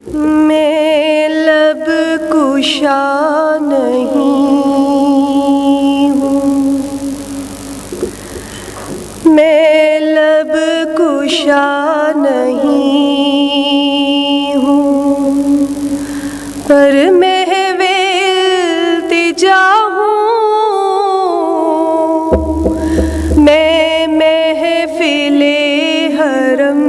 मैं लब कुशा नहीं हूँ, मैं लब कुशा नहीं हूँ, पर महविल तिजा हूँ। मैं महफिले हरम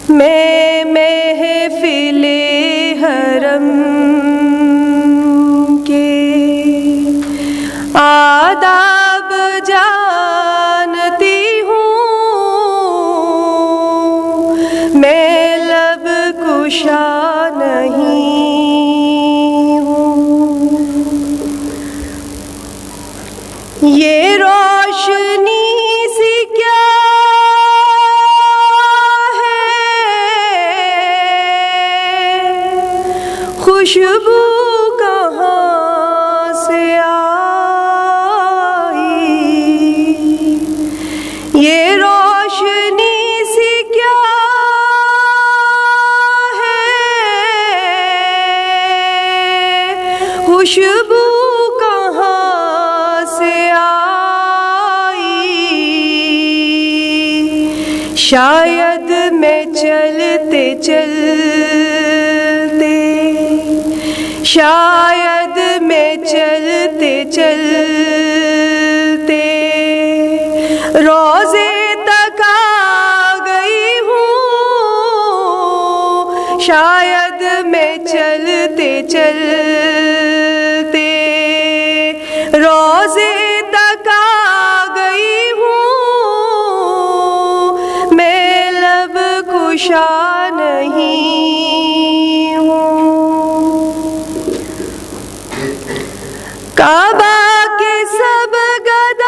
मैं महफिले हरम के आदाब जानती हूँ। मैं लब कुशा नहीं हूँ। ये रोशनी सी क्या खुशबू कहाँ से आई, ये रोशनी सी क्या है, खुशबू कहाँ से आई। शायद मैं चलते चलते, शायद मैं चलते चलते रोज़े तक आ गई हूँ। शायद मैं चलते चलते रोज़े तक आ गई हूँ। मैं लब कुशा नहीं हूँ। काबा के सब गदागर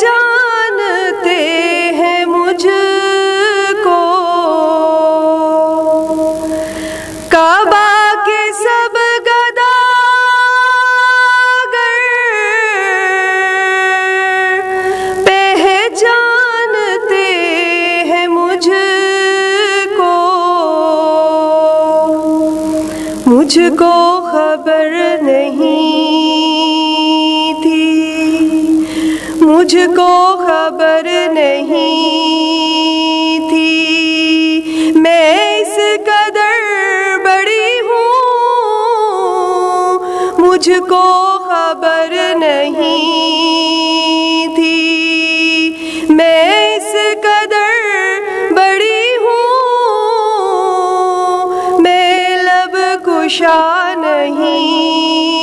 पहचानते हैं मुझको। काबा के सब गदागर पहचानते हैं मुझको खबर नहीं थी, मुझको खबर नहीं थी। मैं इस कदर बड़ी हूँ, मुझको खबर नहीं थी। मैं इस कदर बड़ी कुशा नहीं